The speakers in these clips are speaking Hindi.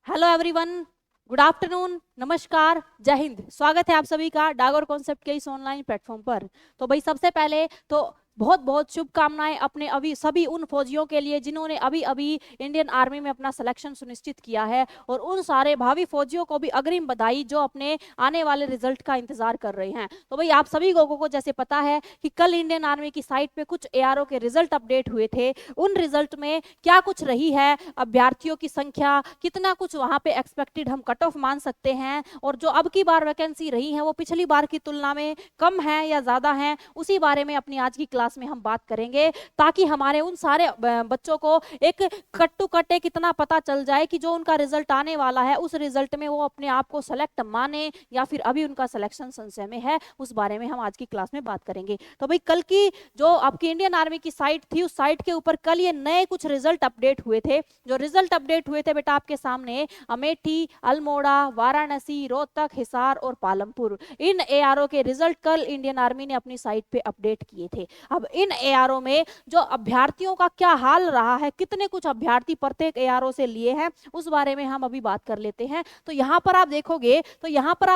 हेलो एवरीवन, गुड आफ्टरनून, नमस्कार, जय हिंद। स्वागत है आप सभी का डागोर कॉन्सेप्ट के इस ऑनलाइन प्लेटफॉर्म पर। तो भाई सबसे पहले तो बहुत बहुत शुभकामनाएं अपने अभी सभी उन फौजियों के लिए जिन्होंने अभी अभी इंडियन आर्मी में अपना सिलेक्शन सुनिश्चित किया है, और उन सारे भावी फौजियों को भी अग्रिम बधाई जो अपने आने वाले रिजल्ट का इंतजार कर रहे हैं। तो भाई आप सभी लोगों को जैसे पता है कि कल इंडियन आर्मी की साइट पे कुछ एआरओ के रिजल्ट अपडेट हुए थे। उन रिजल्ट में क्या कुछ रही है, अभ्यर्थियों की संख्या कितना कुछ वहां पे एक्सपेक्टेड हम कट ऑफ मान सकते हैं, और जो अब की बार वैकेंसी रही है वो पिछली बार की तुलना में कम है या ज्यादा है, उसी बारे में अपनी आज की क्लास में हम बात करेंगे, ताकि हमारे उन सारे बच्चों को एक कट टू कट एक इतना पता चल जाए कि जो उनका रिजल्ट आने वाला है उस रिजल्ट में वो अपने आप को सेलेक्ट माने या फिर अभी उनका सिलेक्शन संशय में है। उस बारे में हम आज की क्लास में बात करेंगे। तो भाई कल की जो आपकी इंडियन आर्मी की साइट थी, उस साइट के ऊपर कल ये नए कुछ रिजल्ट अपडेट हुए थे। जो रिजल्ट अपडेट हुए थे बेटा आपके सामने अमेठी, अल्मोड़ा, वाराणसी, रोहतक, हिसार और पालमपुर, इन एआरओ के रिजल्ट कल इंडियन आर्मी ने अपनी साइट पे अपडेट किए थे। अब इन एआरओ में जो अभ्यर्थियों का क्या हाल रहा है, कितने कुछ अभ्यर्थी प्रत्येक एआरओ से लिए हैं, उस बारे में हम अभी बात कर लेते हैं। तो यहाँ पर आप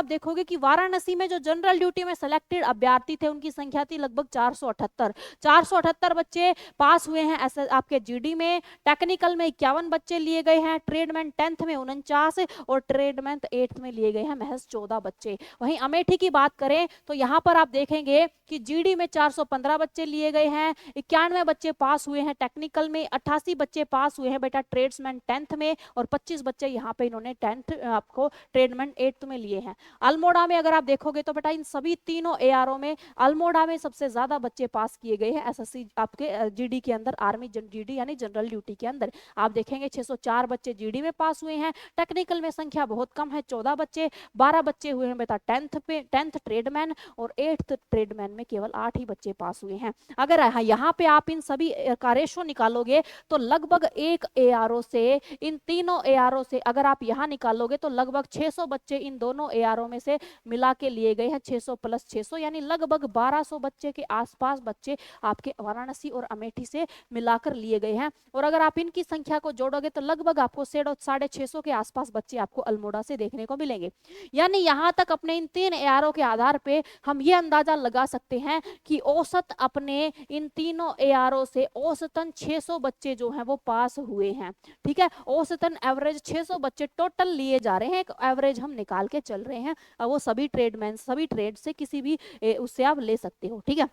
देखोगे कि वाराणसी में जो जनरल ड्यूटी में सिलेक्टेड अभ्यर्थी थे उनकी संख्या थी लगभग 478 बच्चे पास हुए हैं ऐसे आपके जीडी में। टेक्निकल में 51 बच्चे लिए गए हैं, ट्रेडमैन 10th में 49 और ट्रेडमैन 8th में लिए गए हैं महज 14 बच्चे। वहीं अमेठी की बात करें तो यहाँ पर आप देखेंगे कि जीडी में 415 बच्चे लिए गए हैं, 91 बच्चे पास हुए हैं टेक्निकल में, 88 बच्चे पास हुए हैं बेटा ट्रेड्समैन 10th में, और 25 बच्चे यहाँ पे इन्होंने 10th आपको ट्रेडमैन 8th में लिए हैं। अल्मोड़ा में अगर आप देखोगे तो बेटा इन सभी तीनों एआरओ में अल्मोड़ा में सबसे ज्यादा बच्चे पास किए गए हैं एसएससी आपके जीडी के अंदर, आर्मी जीडी यानी जनरल ड्यूटी के अंदर। आप देखेंगे 604 बच्चे जीडी में पास हुए हैं, टेक्निकल में संख्या बहुत कम है 14 बच्चे, 12 बच्चे हुए हैं बेटा 10th ट्रेडमैन, और 8th ट्रेडमैन में केवल 8 ही बच्चे पास हुए हैं। अगर यहाँ पे आप इन सभी का रेशो निकालोगे तो लगभग एक एआरओ से, इन तीनों एआरओ से अगर आप यहाँ निकालोगे तो लगभग 600 बच्चे इन दोनों एआरओ में से मिला के लिए गए हैं। 600 प्लस 600 यानी लगभग 1200 बच्चे के आसपास बच्चे आपके वाराणसी और अमेठी से मिलाकर लिए गए हैं। और अगर आप इनकी संख्या को जोड़ोगे तो लगभग आपको 650 के आसपास बच्चे आपको अल्मोड़ा से देखने को मिलेंगे। यानी यहाँ तक अपने इन तीन एआरओ के आधार पे हम ये अंदाजा लगा सकते हैं कि औसत अपने इन तीनों एआरओ से औसतन 600 बच्चे जो हैं वो पास हुए हैं। ठीक है, औसतन एवरेज 600 बच्चे टोटल लिए जा रहे हैं, एक एवरेज हम निकाल के चल रहे हैं। वो सभी ट्रेडमैन, सभी ट्रेड से किसी भी उससे आप ले सकते हो। ठीक है,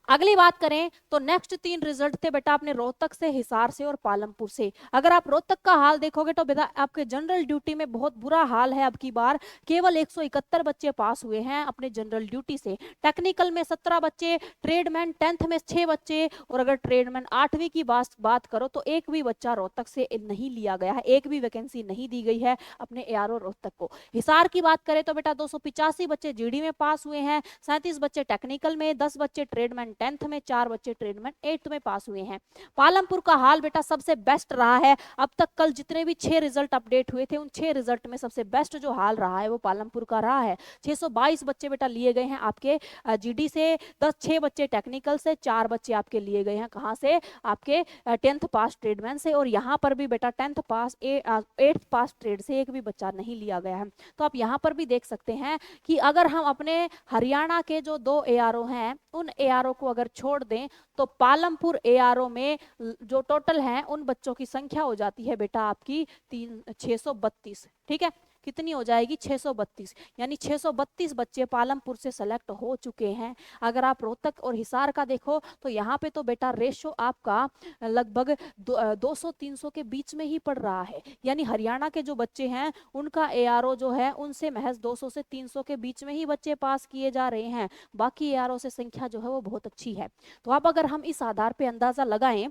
अगली बात करें तो नेक्स्ट तीन रिजल्ट थे बेटा अपने रोहतक से, हिसार से और पालमपुर से। अगर आप रोहतक का हाल देखोगे तो बेटा आपके जनरल ड्यूटी में बहुत बुरा हाल है। अब की बार केवल 171 बच्चे पास हुए हैं अपने जनरल ड्यूटी से, टेक्निकल में 17 बच्चे, ट्रेडमैन 10th में 6 बच्चे, और अगर ट्रेडमैन 8वीं की बात करो तो एक भी बच्चा रोहतक से नहीं लिया गया है, एक भी वैकेंसी नहीं दी गई है अपने एआरओ रोहतक को। हिसार की बात करें तो बेटा 285 बच्चे जीडी में पास हुए हैं, 37 बच्चे टेक्निकल में, 10 बच्चे ट्रेडमैन 10th में, 4 बच्चे ट्रेडमैन 8th में पास हुए हैं। पालमपुर का हाल बेटा सबसे बेस्ट रहा है अब तक। कल जितने भी 6 रिजल्ट अपडेट हुए थे उन 6 रिजल्ट में सबसे बेस्ट जो हाल रहा है वो पालमपुर का रहा है। 622 बच्चे बेटा लिए गए हैं आपके जीडी से, 6 बच्चे टेक्निकल से, 4 बच्चे आपके लिए गए हैं कहां से, आपके 10th पास ट्रेडमैन से, और यहाँ पर भी बेटा 10th पास 8th पास ट्रेड से एक भी बच्चा नहीं लिया गया है। तो आप यहाँ पर भी देख सकते हैं कि अगर हम अपने हरियाणा के जो 2 एआरओ हैं उन एआरओ को अगर छोड़ दें तो पालमपुर एआरओ में जो टोटल हैं उन बच्चों की संख्या हो जाती है बेटा आपकी 632। ठीक है, कितनी हो जाएगी 632, यानी 632 बच्चे पालमपुर से सेलेक्ट हो चुके हैं। अगर आप रोहतक और हिसार का देखो तो यहाँ पे तो बेटा रेशो आपका लगभग 200-300 के बीच में ही पड़ रहा है, यानी हरियाणा के जो बच्चे हैं उनका एआरओ जो है उनसे महज 200 से 300 के बीच में ही बच्चे पास किए जा रहे हैं, बाकी एआरओ से संख्या जो है वो बहुत अच्छी है। तो अब अगर हम इस आधार पे अंदाजा लगाएं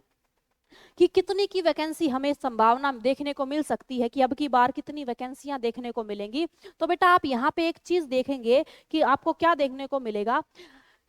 कि कितनी की वैकेंसी हमें संभावना देखने को मिल सकती है, कि अब की बार कितनी वैकेंसियां देखने को मिलेंगी, तो बेटा आप यहाँ पे एक चीज देखेंगे कि आपको क्या देखने को मिलेगा।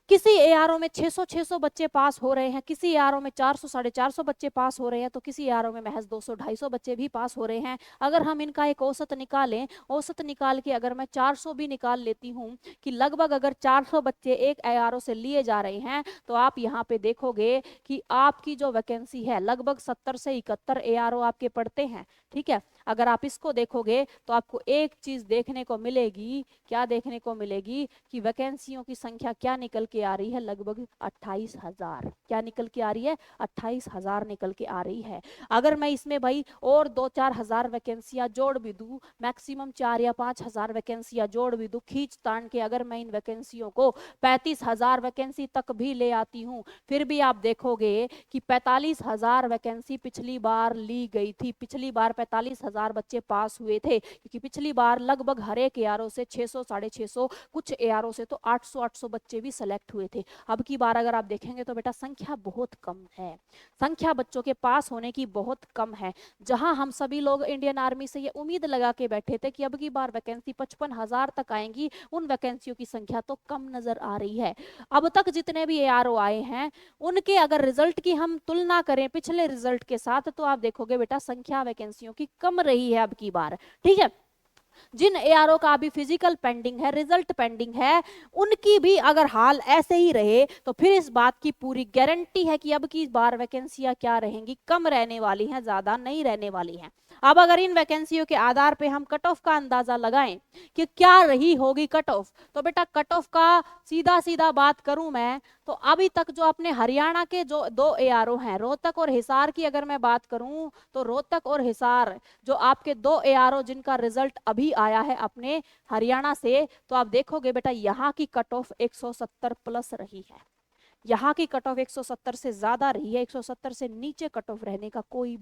किसी एआरओ में 600 बच्चे पास हो रहे हैं, किसी एआरओ में 400 450 बच्चे पास हो रहे हैं, तो किसी एआरओ में महज 200 250 बच्चे भी पास हो रहे हैं। अगर हम इनका एक औसत निकालें, औसत निकाल के अगर मैं 400 भी निकाल लेती हूँ कि लगभग अगर 400 बच्चे एक एआरओ से लिए जा रहे हैं, तो आप यहाँ पे देखोगे कि आपकी जो वैकेंसी है लगभग 70 से 71 एआरओ आपके पड़ते हैं। ठीक है, अगर आप इसको देखोगे तो आपको एक चीज देखने को मिलेगी, क्या देखने को मिलेगी कि वैकेंसियों की संख्या क्या निकल के आ रही है, लगभग 28,000। क्या निकल के आ रही है? 28,000 निकल के आ रही है। अगर मैं इसमें भाई और 2-4 हजार वैकेंसियां जोड़ भी दूं, मैक्सिमम 4 या 5 हजार वैकेंसियां जोड़ भी दूं, खींच तान के अगर मैं इन वैकेंसियों को 35,000 वैकेंसी तक भी ले आती हूँ, फिर भी आप देखोगे कि 45,000 वैकेंसी पिछली बार ली गई थी। पिछली बार 45,000 बच्चे पास हुए थे, क्योंकि पिछली बार लगभग हर एक एआरओ से 600 650, कुछ एआरओ से तो 800 बच्चे भी सेलेक्ट हुए थे। अब की बार अगर आप देखेंगे तो बेटा संख्या बहुत कम है, संख्या बच्चों के पास होने की बहुत कम है। जहां हम सभी लोग इंडियन आर्मी से ये उम्मीद लगा के बैठे थे कि अब की बार वैकेंसी 55,000 तक आएंगी, उन वैकेंसियों की संख्या तो कम नजर आ रही है। अब तक जितने भी एआरओ आए हैं उनके अगर रिजल्ट की हम तुलना करें पिछले रिजल्ट के साथ, तो आप देखोगे बेटा संख्या वैकेंसियों की कम रही है अब की बार। ठीक है, जिन एआरओ का अभी फिजिकल पेंडिंग है, रिजल्ट पेंडिंग है, उनकी भी अगर हाल ऐसे ही रहे तो फिर इस बात की पूरी गारंटी है कि अब की बार वैकेंसियां क्या रहेंगी, कम रहने वाली हैं, ज्यादा नहीं रहने वाली हैं। अब अगर इन वैकेंसियों के आधार पे हम कट ऑफ का अंदाजा लगाएं कि क्या रही होगी कट ऑफ, तो बेटा कट ऑफ का सीधा सीधा बात करूं मैं तो अभी तक जो अपने हरियाणा के जो 2 एआरओ हैं, रोहतक और हिसार की अगर मैं बात करूं, तो रोहतक और हिसार जो आपके 2 एआरओ जिनका रिजल्ट अभी आया है अपने हरियाणा से, तो आप देखोगे बेटा यहाँ की कट ऑफ 170 प्लस रही है। यहाँ की कट ऑफ 170 से ज्यादा रही है। 170 से नीचे कट ऑफ रहने का कोई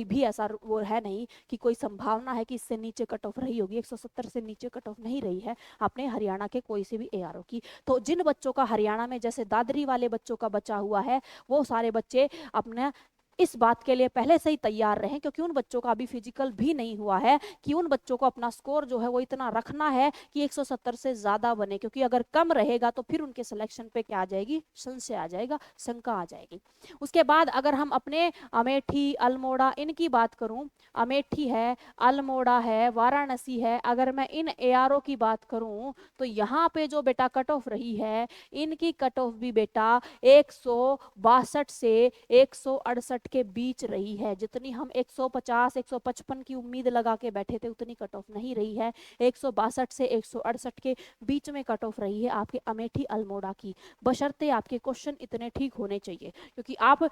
भी ऐसा वो है नहीं कि कोई संभावना है कि इससे नीचे कट ऑफ रही होगी। 170 से नीचे कट ऑफ नहीं रही है अपने हरियाणा के कोई से भी एआरओ की। तो जिन बच्चों का हरियाणा में जैसे दादरी वाले बच्चों का बचा हुआ है, वो सारे बच्चे अपने इस बात के लिए पहले से ही तैयार रहें, क्योंकि उन बच्चों का अभी फिजिकल भी नहीं हुआ है कि उन बच्चों को अपना स्कोर जो है वो इतना रखना है कि 170 से ज्यादा बने, क्योंकि अगर कम रहेगा तो फिर उनके सिलेक्शन पे क्या आ जाएगी, संशय आ जाएगा, शंका आ जाएगी। उसके बाद अगर हम अपने अमेठी, अल्मोड़ा इनकी बात करूं, अमेठी है, अल्मोड़ा है, वाराणसी है, अगर मैं इन एआरओ की बात करूं तो यहाँ पे जो बेटा कट ऑफ रही है, इनकी कट ऑफ भी बेटा 162 से 168 के बीच रही है। जितनी हम 150 155 की उम्मीद लगा के बैठे थे उतनी कट ऑफ नहीं रही है। 162 से 168 के बीच में कट ऑफ रही है आपके अमेठी अल्मोड़ा की, बशर्ते आपके क्वेश्चन इतने ठीक होने चाहिए। क्योंकि आप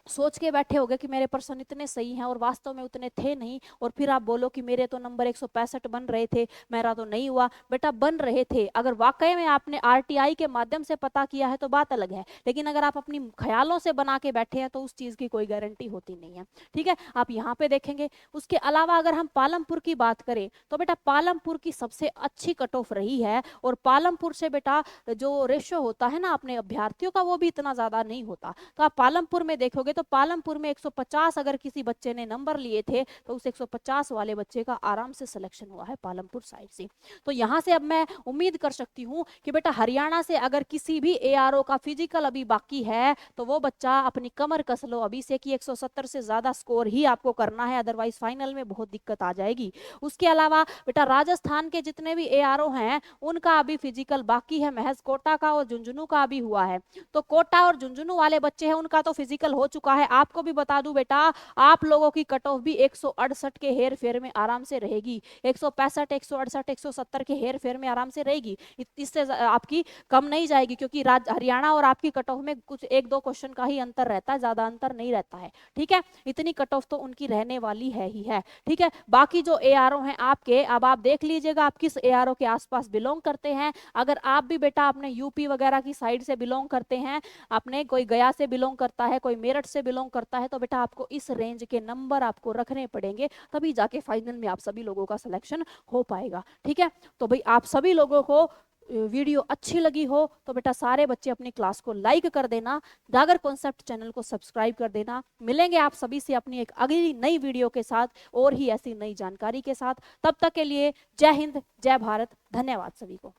सोच के बैठे होगे कि मेरे प्रश्न इतने सही हैं और वास्तव में उतने थे नहीं, और फिर आप बोलो कि मेरे तो नंबर 165 बन रहे थे, मेरा तो नहीं हुआ। बेटा बन रहे थे, अगर वाकई में आपने आरटीआई के माध्यम से पता किया है तो बात अलग है, लेकिन अगर आप अपनी ख्यालों से बना के बैठे हैं तो उस चीज की कोई गारंटी होती नहीं है। ठीक है, आप यहाँ पे देखेंगे। उसके अलावा अगर हम पालमपुर की बात करें तो बेटा पालमपुर की सबसे अच्छी कट ऑफ रही है, और पालमपुर से बेटा जो रेशो होता है ना अपने अभ्यर्थियों का, वो भी इतना ज्यादा नहीं होता। तो आप पालमपुर में देखोगे तो पालमपुर में 150 अगर किसी बच्चे ने नंबर लिए थे तो उस 150 वाले बच्चे का आराम से सिलेक्शन हुआ है पालमपुर साइड से। तो यहां से अब मैं उम्मीद कर सकती हूं कि बेटा हरियाणा से अगर किसी भी एआरओ का फिजिकल अभी बाकी है तो वो बच्चा अपनी कमर कस लो अभी से कि 170 से ज्यादा स्कोर ही आपको करना है, अदरवाइज फाइनल में बहुत दिक्कत आ जाएगी। उसके अलावा बेटा राजस्थान के जितने भी एआरओ हैं उनका अभी फिजिकल बाकी है, महज कोटा का और झुंझुनू का अभी हुआ है। तो कोटा और झुंझुनू वाले बच्चे हैं उनका तो फिजिकल हो चुका है। आपको भी बता दूं बेटा, आप लोगों की कट ऑफ भी 168 के हेर फेर में आराम से रहेगी, 165 168 170 के हेर फेर में आराम से रहेगी, इससे आपकी कम नहीं जाएगी, क्योंकि हरियाणा और आपकी कट ऑफ में कुछ 1-2 क्वेश्चन का ही अंतर रहता है, ज्यादा अंतर नहीं रहता है। ठीक है, इतनी कट ऑफ तो उनकी रहने वाली है ही है। ठीक है, बाकी जो एआरओ हैं आपके, अब आप देख लीजिएगा आप किस एआरओ के आसपास बिलोंग करते हैं। अगर आप भी बेटा अपने यूपी वगैरह की साइड से बिलोंग करते हैं, अपने कोई गया से बिलोंग करता है, कोई मेरठ से बिलोंग करता है, तो बेटा आपको इस रेंज के नंबर आपको रखने पड़ेंगे, तभी जाके फाइनल में आप सभी लोगों का सिलेक्शन हो पाएगा। ठीक है, तो भाई आप सभी लोगों को वीडियो अच्छी लगी हो तो बेटा सारे बच्चे अपनी क्लास को लाइक कर देना, डागर कॉन्सेप्ट चैनल को सब्सक्राइब कर देना। मिलेंगे आप सभी से अपनी एक अगली नई वीडियो के साथ और ही ऐसी नई जानकारी के साथ। तब तक के लिए जय हिंद, जय भारत, धन्यवाद सभी को।